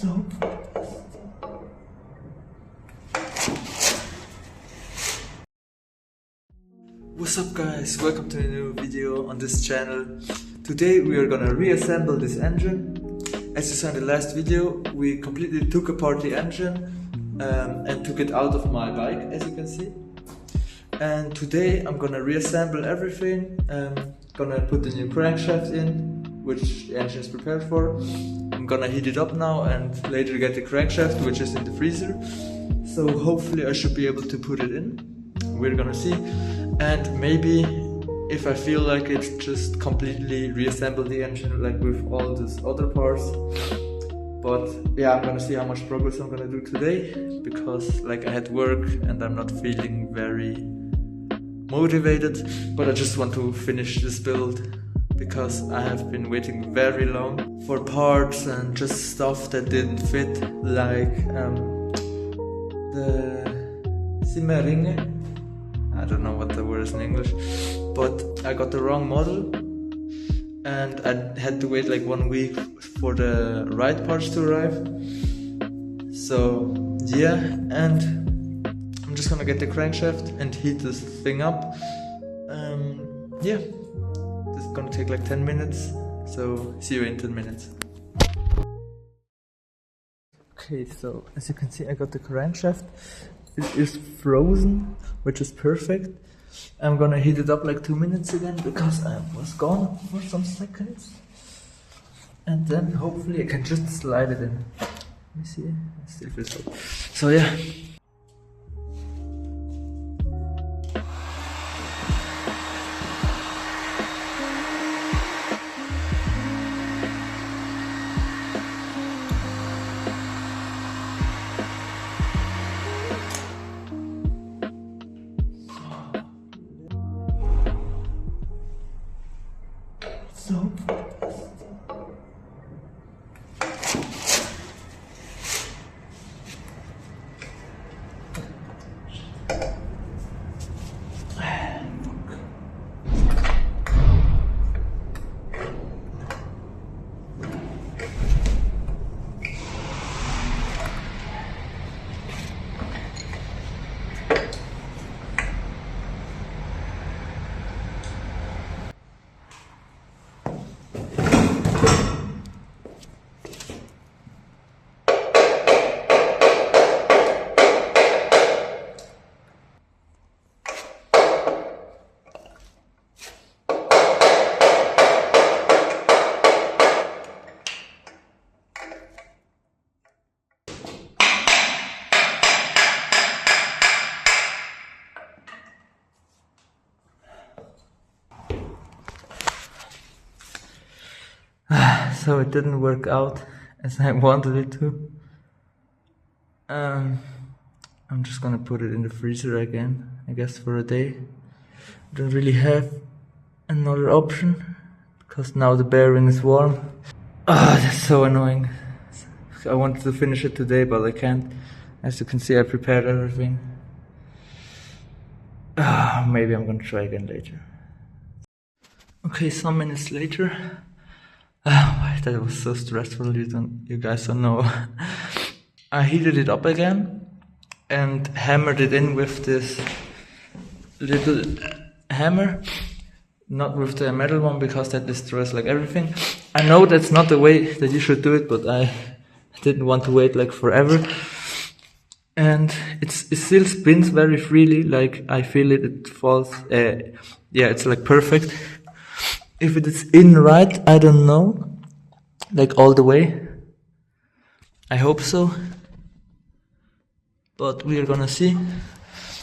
So what's up guys, welcome to a new video on this channel. Today we are gonna reassemble this engine. As you saw in the last video, we completely took apart the engine and took it out of my bike, as you can see. And today I'm gonna reassemble everything. Gonna put the new crankshaft in, which the engine is prepared for. I'm gonna heat it up now and later get the crankshaft, which is in the freezer. So hopefully I should be able to put it in. We're gonna see. And maybe if I feel like it, just completely reassemble the engine like with all these other parts. But yeah, I'm gonna see how much progress I'm gonna do today, because like I had work and I'm not feeling very motivated, but I just want to finish this build because I have been waiting very long for parts and just stuff that didn't fit, like the Simmeringe. I don't know what the word is in English, but I got the wrong model and I had to wait like 1 week for the right parts to arrive. So yeah, and I'm just gonna get the crankshaft and heat this thing up. Yeah, this is gonna take like 10 minutes, so see you in 10 minutes. Okay, so as you can see, I got the crankshaft. It is frozen, which is perfect. I'm gonna heat it up like 2 minutes again because I was gone for some seconds. And then hopefully I can just slide it in. Let me see, it still feels good. So yeah. So so it didn't work out as I wanted it to. I'm just gonna put it in the freezer again, I guess, for a day. I don't really have another option because now the bearing is warm. That's so annoying. I wanted to finish it today, but I can't. As you can see, I prepared everything. Maybe I'm gonna try again later. Okay, some minutes later. That was so stressful, you guys don't know. I heated it up again and hammered it in with this little hammer, not with the metal one because that destroys like everything. I know that's not the way that you should do it, but I didn't want to wait like forever. And it still spins very freely, like I feel it falls, yeah, it's like perfect. If it is in right, I don't know, like all the way. I hope so, but we are gonna see.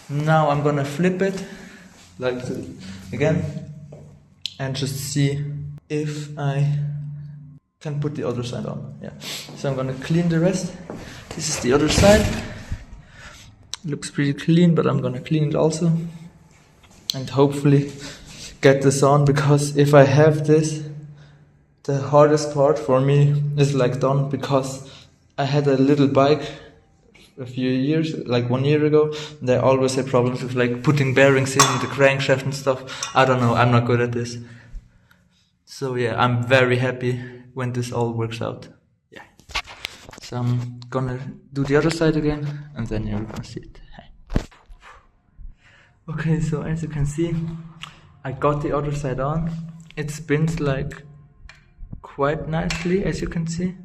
Now I'm gonna flip it, like again, and just see if I can put the other side on. Yeah. So I'm gonna clean the rest. This is the other side. Looks pretty clean, but I'm gonna clean it also, and hopefully get this on, because if I have this, the hardest part for me is like done, because I had a little bike a few years, like 1 year ago, and I always had problems with like putting bearings in the crankshaft and stuff. I don't know, I'm not good at this. So yeah, I'm very happy when this all works out. Yeah. So I'm gonna do the other side again, and then you're gonna see it. Okay, so as you can see, I got the other side on. It spins like quite nicely, as you can see.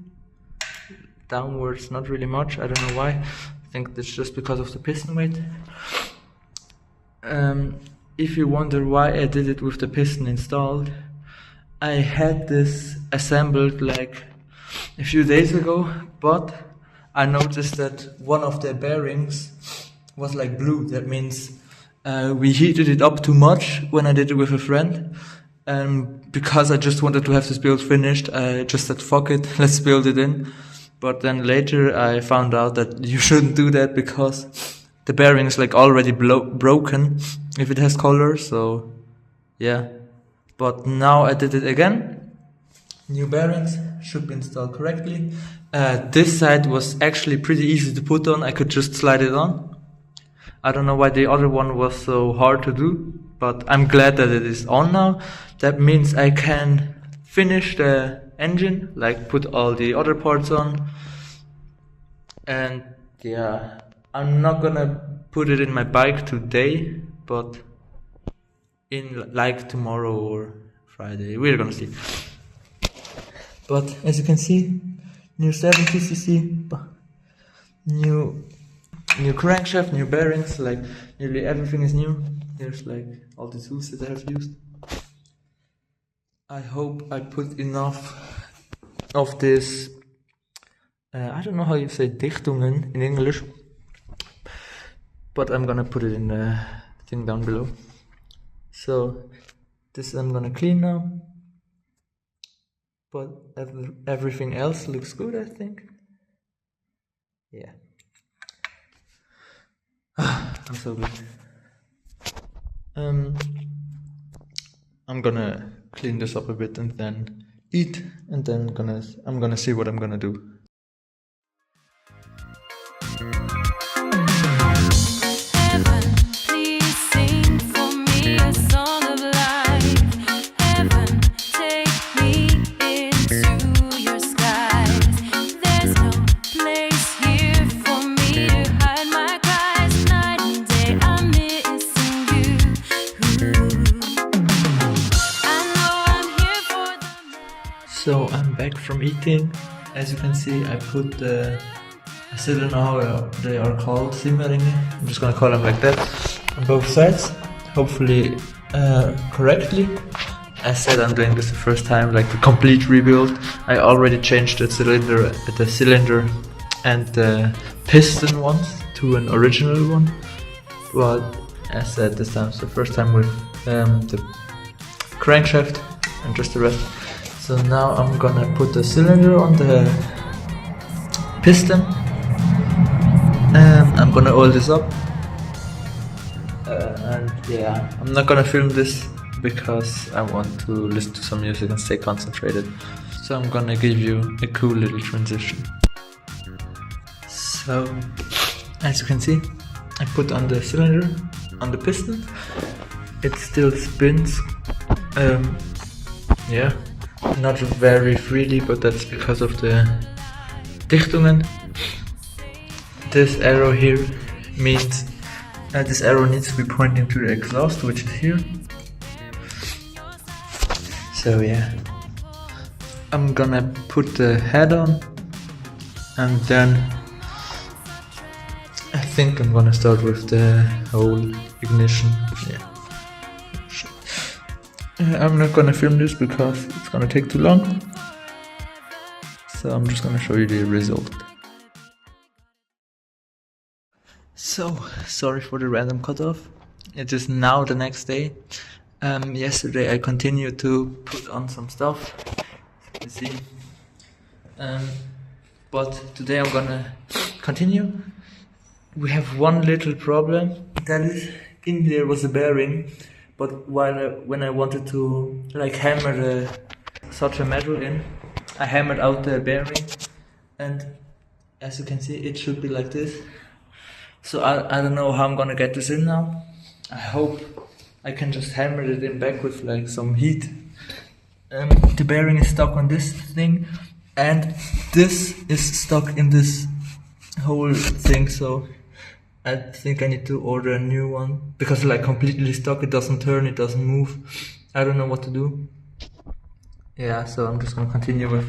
Downwards, not really much, I don't know why. I think that's just because of the piston weight. If you wonder why I did it with the piston installed, I had this assembled like a few days ago, but I noticed that one of the bearings was like blue. That means we heated it up too much when I did it with a friend. Because I just wanted to have this build finished, I just said fuck it, let's build it in. But then later I found out that you shouldn't do that because the bearing is like already broken if it has color, so yeah. But now I did it again. New bearings should be installed correctly. This side was actually pretty easy to put on, I could just slide it on. I don't know why the other one was so hard to do, but I'm glad that it is on now. That means I can finish the engine, like put all the other parts on. And yeah, I'm not gonna put it in my bike today, but in like tomorrow or Friday, we're gonna see. But as you can see, new 70cc, new crankshaft, new bearings, like nearly everything is new. Here's like all the tools that I have used. I hope I put enough of this, I don't know how you say Dichtungen in English, but I'm gonna put it in the thing down below. So this I'm gonna clean now, but everything else looks good, I think. Yeah. I'm so good. I'm gonna clean this up a bit and then eat, and then I'm gonna see what I'm gonna do. So I'm back from eating. As you can see, I put I still don't know how they are called, Simmeringe. I'm just gonna call them like that on both sides, hopefully correctly. As said, I'm doing this the first time, like the complete rebuild. I already changed the cylinder and the piston ones to an original one, but as said, this time it's the first time with the crankshaft and just the rest. So now I'm gonna put the cylinder on the piston, and I'm gonna oil this up. And yeah, I'm not gonna film this because I want to listen to some music and stay concentrated. So I'm gonna give you a cool little transition. So, as you can see, I put on the cylinder on the piston. It still spins. Yeah. Not very freely, but that's because of the Dichtungen. This arrow here means this arrow needs to be pointing to the exhaust, which is here. So yeah, I'm gonna put the head on, and then I think I'm gonna start with the whole ignition. Yeah. I'm not gonna film this because it's gonna take too long, so I'm just gonna show you the result. So, sorry for the random cutoff. It is now the next day. Yesterday I continued to put on some stuff, as you can see. But today I'm gonna continue. We have one little problem. That is, in there was a bearing. But when I wanted to like hammer such a metal in, I hammered out the bearing, and as you can see, it should be like this. So I don't know how I'm gonna get this in now. I hope I can just hammer it in back with like some heat. The bearing is stuck on this thing, and this is stuck in this whole thing, so I think I need to order a new one because it's like completely stuck. It doesn't turn, it doesn't move. I don't know what to do. Yeah, so I'm just gonna continue with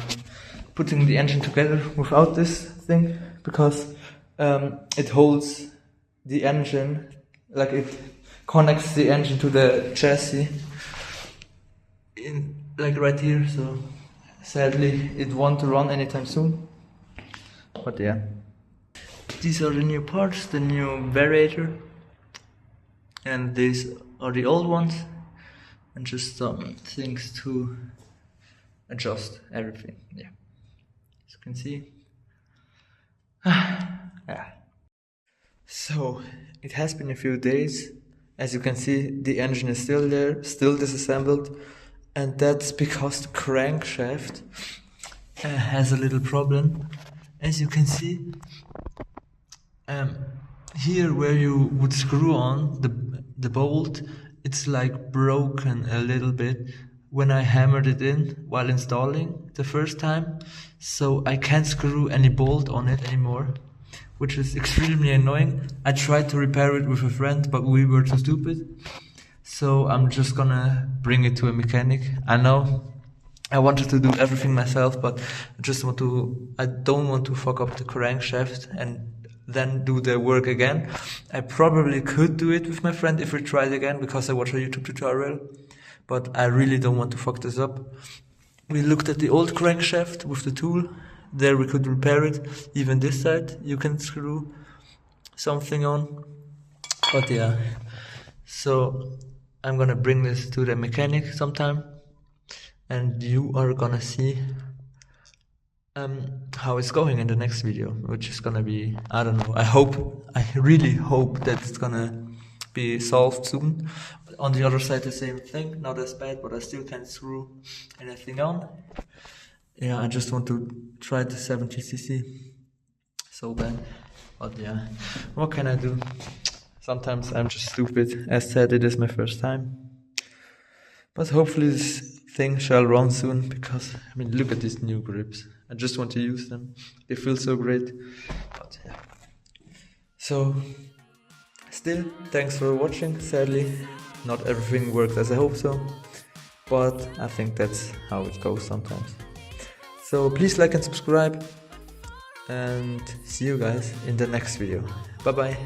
putting the engine together without this thing because it holds the engine, like it connects the engine to the chassis in like right here, so sadly it won't run anytime soon. But yeah, these are the new parts, the new variator, and these are the old ones, and just some things to adjust everything. Yeah, as you can see. Yeah. So it has been a few days. As you can see, the engine is still there, still disassembled, and that's because the crankshaft has a little problem. As you can see, here where you would screw on the bolt, it's like broken a little bit when I hammered it in while installing the first time, so I can't screw any bolt on it anymore, which is extremely annoying. I tried to repair it with a friend, but we were too stupid, so I'm just gonna bring it to a mechanic. I know I wanted to do everything myself, but I don't want to fuck up the crankshaft and then do the work again. I probably could do it with my friend if we tried again, because I watched a YouTube tutorial, but I really don't want to fuck this up. We looked at the old crankshaft with the tool. There we could repair it. Even this side you can screw something on. But yeah, so I'm gonna bring this to the mechanic sometime, and you are gonna see how it's going in the next video, which is gonna be, I don't know, I really hope that it's gonna be solved soon. On the other side, the same thing, not as bad, but I still can't screw anything on. Yeah, I just want to try the 70cc so bad, but yeah, what can I do? Sometimes I'm just stupid. As said, it is my first time, but hopefully this thing shall run soon, because I mean, look at these new grips. I just want to use them. They feel so great. But yeah. So still, thanks for watching. Sadly, not everything worked as I hope so, but I think that's how it goes sometimes. So please like and subscribe, and see you guys in the next video. Bye bye.